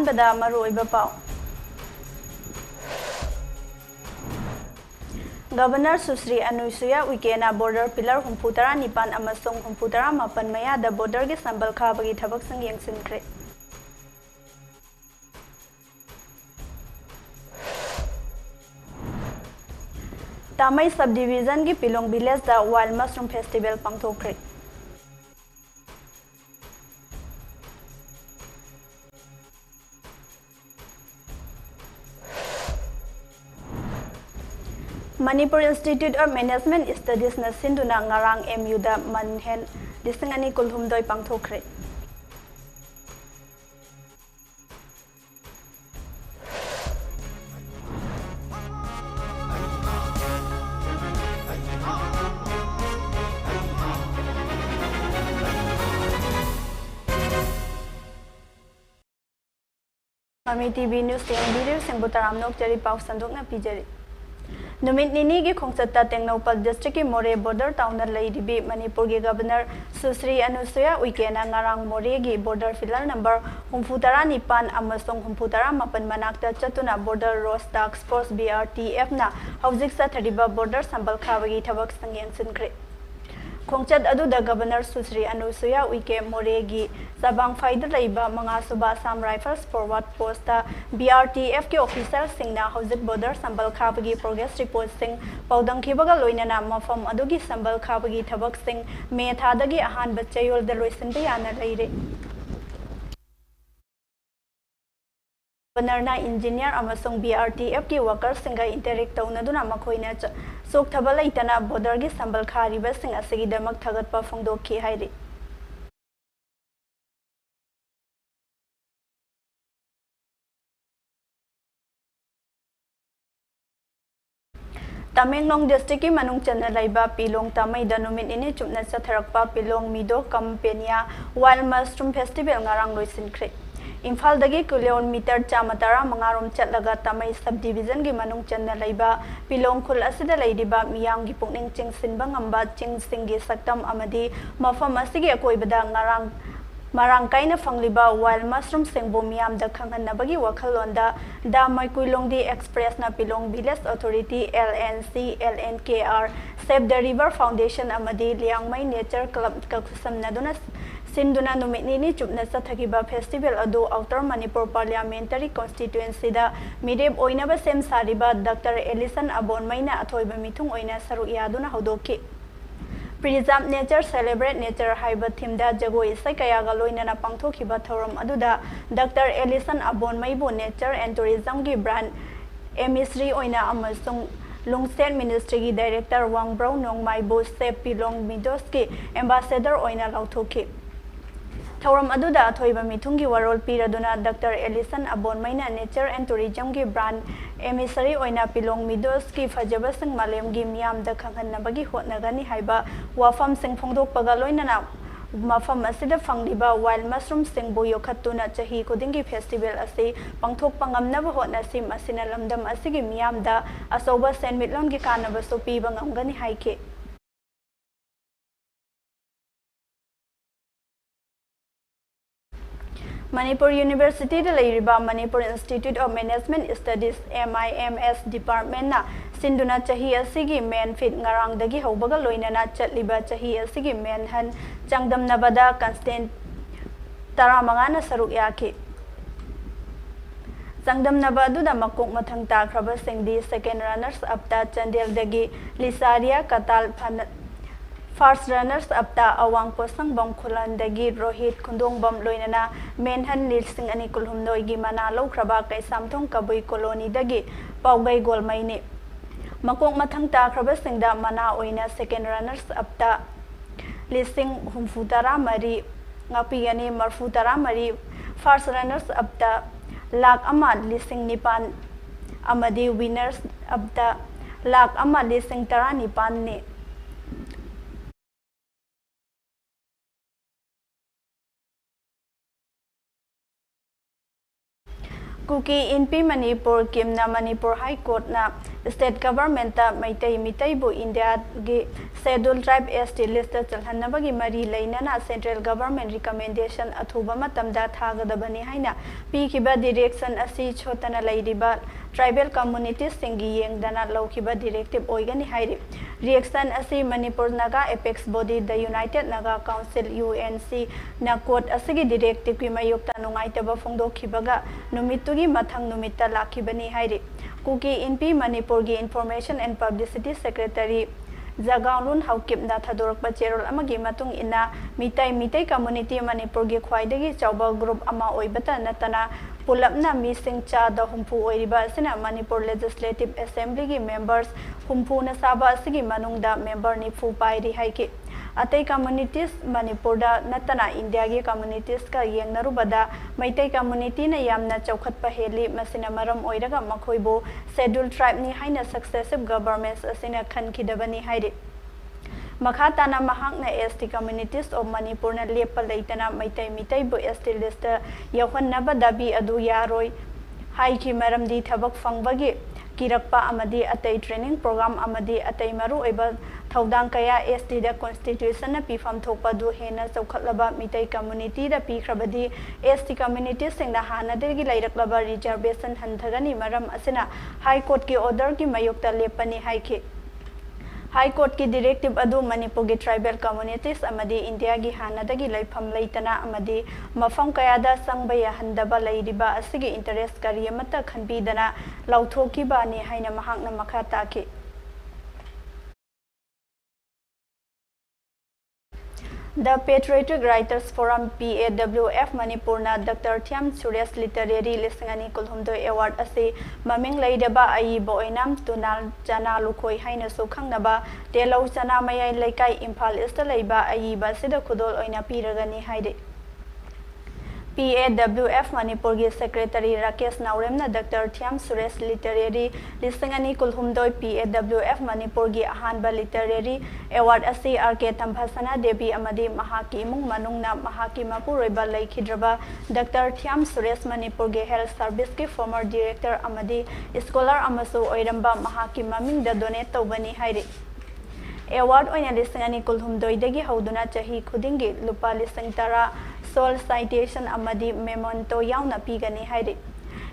अहानबदा मरुओइबा पाउ governor Sushri Anusuiya उइकेना border pillar 69 अमसुंग 69 मयादा border के संबल खाबगी थबक संग यंगसिनख्रे तामई सब डिवीजन की पिलोंग विलेज दा वाइल्ड मशरूम फेस्टिवल पांगथोखरे Manipur institute of management Studies न सिंधुना ngarang MU दा मनहेन लिसिंग अनि कुलहुमदोय पांगथोखरे MAMI TV न्यूज वीडियो संबुतराम नोकचरी पाउ संदोकना पिजरी नुमित निनी की खोंगचत्ता टेंगनौपल डिस्ट्रिक्ट की मोरे बॉर्डर टाउन लैरिबी मणिपुर की गवर्नर सुश्री अनुसुया उइकेना ngarang मोरे की बॉर्डर फिलर नंबर 69 अमसोंग 69 मनाक्ता चतुना border road task force BRTF ना हौजिक सथरिबा बॉर्डर संबल खाबगी थबक संगेन सिनख्रे खोंगचत अदुदा गवर्नर सुश्री अनुसुया उइके मोरे की सबांग फाइद लैबा मंगासुबा Assam Rifles forward post BRTF के ऑफिसर सिंगना हौजिक बॉर्डर संबल खाबगी प्रोग्रेस रिपोर्ट सिंग पौदंखिबगा लोइनना मफम अदुगी संबल खाबगी थबक सिंग मे थादगी अहान बच्चयोल द लोइसिनबे याना लैरे गवर्नरना इंजीनियर अमसुंग BRTF की वर्कर्स सिंगा इंटरेक्ट तौनदुना मखोइना सोक थबा लैतना बॉर्डर की संबल खारिबा सिंग असिगिदमक थगतपा फोंदोखि हाइरि तमेंगलोंग डिस्ट्रिक्ट की मनुंग चन्ना लैबा पिलोंग तमैदा नुमित इनि चुपना चथरकपा पिलोंग मिदो कंपेनिया वाइल्ड मशरूम फेस्टिवल ngarang लोइसिनख्रे इम्फाल दगी किलोमीटर 135 चलगा तमई सब डिवीजन की मनुंग चन्ना लैबा पिलोंग खुल असिदा लैदिबा मियाम की पुकनिंग चिंगसिनबा ngamba चिंगसिंगी सक्तम अमदी मफम असिगी अकोइबदा marang kaina fangliba wild mushroom singbo miyam da khanghanabagi wakhalonda da maikuilongdi express na pilong village authority LNC LNKR save the river foundation amadi liangmai nature club ka khusamnaduna सिंधुना नुमितनी चुपना चथगिबा festival अदो outer Manipur parliamentary constituency दा मिरेब ओइनाबा सेम सारिबा डॉक्टर एलिसन अबोनमैना अथोइबा मिथुंग ओइना सरुक यादुना हौदोखि प्रिजर्व नेचर सेलिब्रेट नेचर हाइबा थीम दा जगोई इसै कयागा लोइनाना पांगथोखिबा थौरम अदुदा डॉक्टर एलिसन अबोनमैबो नेचर एंड टूरिज्म की ब्रांड एमिसरी ओइना अमसुंग लुंगसेन मिनिस्ट्री की डायरेक्टर वांगब्राउ नोंगमाइबो सेप पिलोंग मिडोस के एम्बेसडर ओइना लौथोखि थौरम अदुदा अथोइबा मिथुंगी वरोल पीरदुना डॉक्टर एलिसन अबोनमैना नेचर एंड टूरिज्म की ब्रांड एमिसरी ओइना पिलोंग मिडोस की फजबसिंग मालेम की मियाम द खंगहनबगी होतनगनी हाइबा वाफम सिंग फोंदोकपगा लोइनना मफम असिदा फंगलिबा वाइल्ड मशरूम सिंगबो योखत्तुना चाही खुदिंगी फेस्टिवल असी पंगथोकपा ngamnaba होतनासिम असिना लमदम असिगी मियाम द असोबा सेनमिटलोन की कानबसो पीबा ngamgani हाइके Manipur university Manipur institute of management studies MIMS department ना सिंधुना चाही असिगी मेन फिट ngarangdagi हौबगा लोइनना चटलिबा चाही असिगी मेन हन चांगदमनबदा कंस्टेंट 15 ना सरुक याखि चांगदमनबा अदुदा मकोक मथंग ताख्रबा सिंगदी सेकेंड रनर्स अप ता चंदेलदगी लिसारिया कताल फर्स्ट रनर्स अप ता अवांग पोसंग बम खुलानदगी रोहित खुंदोंग बम लोइनना मेनहन लिसिंग अनि कुलहुमनोइगी मना लौख्रबा कैसामथोंग कबुई कॉलोनी दगी पाउगई गोलमैनी मकोक मथंग ताख्रबा सिंगदा मना ओइना सेकेंड रनर्स अप ता लिसिंग हुमफुतरा मरी ngapiani marfutara mari first runners up ता लाख अमा लिसिंग निपान अमदी विनर्स अप ता लाख अमा लिसिंग तरा निपान ने Kuki Inpi Manipur Kimna Manipur High Court na State Government ta Maitai Mitaibu India gi Scheduled Tribe ST list chalhanabagi mari lainana Central Government recommendation athuba matamda thagadabani haina pikiba direction asi chotana laidiba tribal communities singi yengdana laukiba directive oigani hairi reaction asi Manipur Naga apex body the United Naga Council UNC na court asigi directive ki mayukta nungaitaba phongdokhibaga numitugi mathang numita lakibani hairi Kuki Inpi Manipur gi Information and Publicity Secretary Zagaunun Haukip na Thadorok Pacherol Amagi Matung ina Mitai Community Manipur gi Khwaidagi Chawba Group ama oibata natana pulapna mising cha da humpu oiriba sina Manipur Legislative Assembly gi members humpu na saba asigi manungda member ni fu pairi haiki Atai communities Manipur da natana India gi communities ka yengnarubada Maitai community na yamna chawkhat paheli masina maram oiraga makhoibo scheduled tribe ni haina successive governments asina khankidabani hairi Makhatana mahakna ST communities of Manipur na lepa leitana Maitai Mitaibu ST list yawhannaba dabi adu yaroi haiki maramdi thabak fangbagi kirakpa amadi atai training program amadi atai maru eba Thaudang kaya ST da constitution na pifam thokpa du hena chawkhatlaba mitai community da pikhrabadi ST community singna hana degi lairaklaba reservation hanthagani maram asina high court ki order ki mayukta lepani haiki High Court ki directive adu Manipur gi tribal communities amadi India gi hana dagi laifam leitana amadi mafam kaya da sangbaya handaba lairiba asigi interest kari amata khanbidana lauthokiba ni haina mahakna makha taki The Patriotic Writers Forum PAWF Manipur na Dr. Thiam Suresh Literary Lisangani Kulhumdo Award ase maming laidaba ai boinam tunal jana lukhoi haina so khangnaba telo chana mayai laikai Imphal East laiba ai ba sida khudol oina piragani haide PAWF Manipur gi Secretary Rakesh Nauremna Dr. Thiam Suresh Literary Lisangani Kulhumdoi PAWF Manipur gi ahanba Literary Award asi RK Tambhasana Devi amadi mahaki imung manungna mahaki mapuroiba laikhidraba Dr. Thiam Suresh Manipur gi Health Service ki former director amadi scholar amasu oiramba mahaki maming da donate tawbani hairi Award oina Lisangani Kulhumdoi dagi hauduna chahi khudingi lupa lisang tara Soul citation amadi memento yauna pigani hairi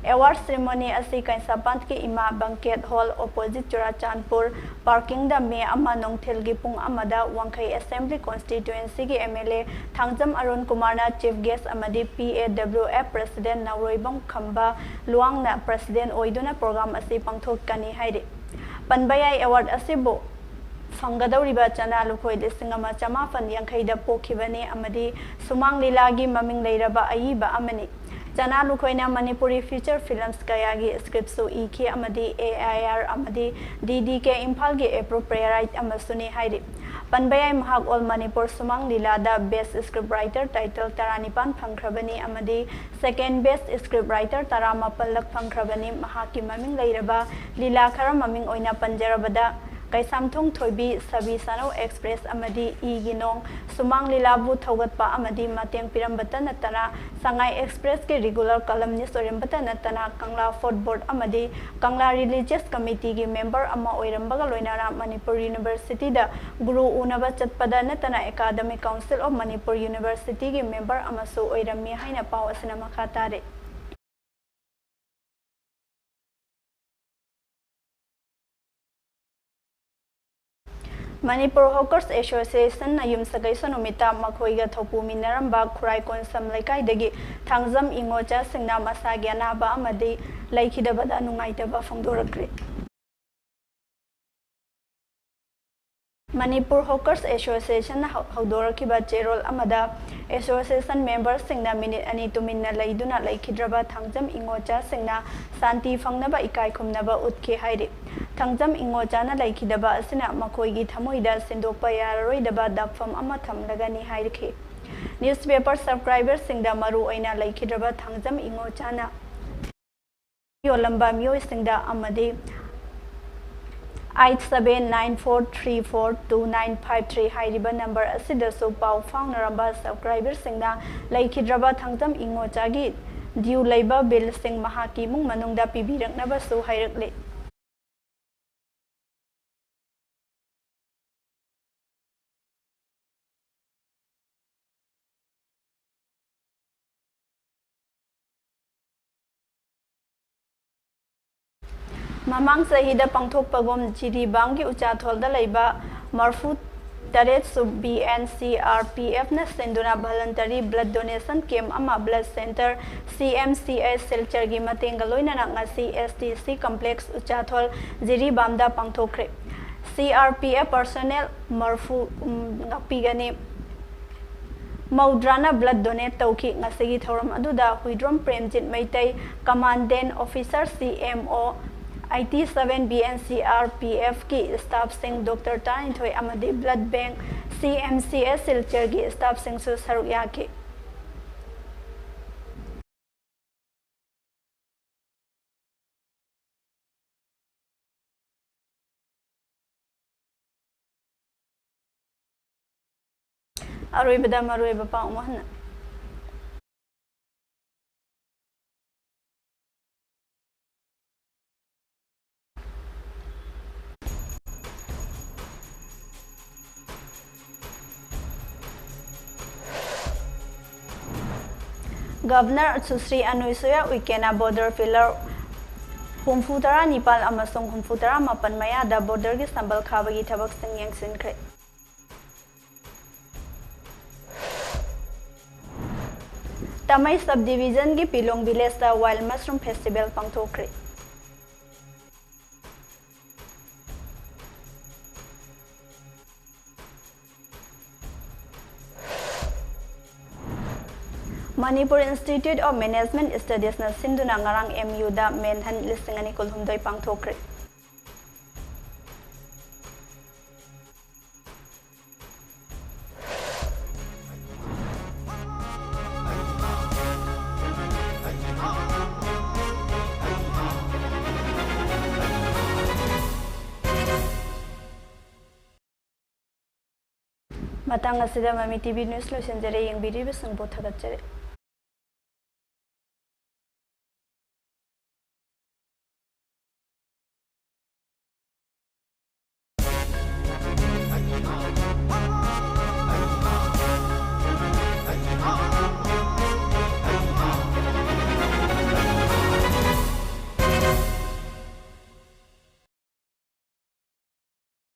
Award ceremony asi Kainsapan ki Ima Banquet Hall opposite Churachandpur parking da me ama nongthel gi pung amada Wangkhai Assembly constituency gi MLA Thangjam Arun Kumar na chief guest amadi PAWF president Nauroibong Khamba Luang na president oiduna program asi pangthokani hairi Panbayai award asibo Fangadoriba chana lukhoi lisingama chamafan yankhaida pokhibani amadi sumang lilagi maming leiraba aiba amani chana lukhoina Manipuri feature films kayagi scripts so ek amadi AIR amadi DDK Imphal gi appropriate amasuni hairi Panbayai Mahak All Manipur Sumang Lilada Best Scriptwriter title Taranipan Phangrabani amadi second best scriptwriter Taramapal lak Phangrabani Mahaki maming leiraba Lila khara maming oina panjarabada Kaisamthong Thoibi Sabi Sano Express amadi Iginong Sumang Lilabu Thogatpa amadi Mateng Pirambata natana Sangai Express ke regular columnist orembata natana Kangla Fort Board amadi Kangla Religious Committee ki member ama oirambaga loinara Manipur University da Guru Unaba Chatpada natana Academic Council of Manipur University ki member amaso oirammi haina paw asina makhatare Manipur Hawkers Association na yum sagai sonumita makhoiga thopu minaramba khurai konsam laikai dagi thangjam ingocha singna masagya na ba amadi laikhidabada nungaitaba phongdorakre Manipur Hawkers Association na hawdorkiba cherol amada association members singna minute ani tuminna laiduna laikhidraba thangjam ingocha singna santi phangnaba ikai khumnaba utke hairi Thangjam ingocha na laikhidaba asina makhoigi thamoida sindokpa yararoidaba dakfam ama thamlagani hairkhe newspaper subscribers singda maru oina laikhidraba thangjam ingocha na yolamba myo singda amadi 8794342953 hairiba number asida so pau found ramba subscribers singna laikhidraba thangjam ingocha gi due लेबा bill सिंग महाकी मुंग मनुंगदा पिबिरकनबसु हाइरकले ममांग सहीदा पांगथोकपगोम जिरीबांग की उचाथोलदा लेबा मरफू तरेत सु BNCRPF न सेंदुना voluntary blood donation camp अमा blood centre CMCS Silchar की मतेंग लोइना ngasi STC कॉम्प्लेक्स उचाथोल जिरीबामदा पांगथोखरे CRPF पर्सनल मरफू ngakpigani मौद्राना ब्लड डोनेट तौखी ngasi थौरम अदुदा Huidrom Premjit Meitei commandant officer CMO 87 BNCRPF की स्टाफ सिंह डॉक्टर तानिथोय अमदि ब्लड बैंक CMCS सिलचर की स्टाफ सिंह सु सरुक याके अरोइबदा मरोइबा पाउ महना governor Sushri Anusuiya उइकेना border filler हुमफुतरा Nepal अमसोंग हुमफुतरा मापन मयादा बॉर्डर की संबल खाबगी थबक सिंह यंगसिनख्रे तमई सब डिवीजन की पिलोंग विलेज दा वाइल्ड मशरूम फेस्टिवल पांगथोखरे Manipur Institute of Management Studies na sinduna ngarang MU da menhan lisingani kulhumdoi pangthokre matang asida MAMI TV news lo senjare yang biri besang bothagat jare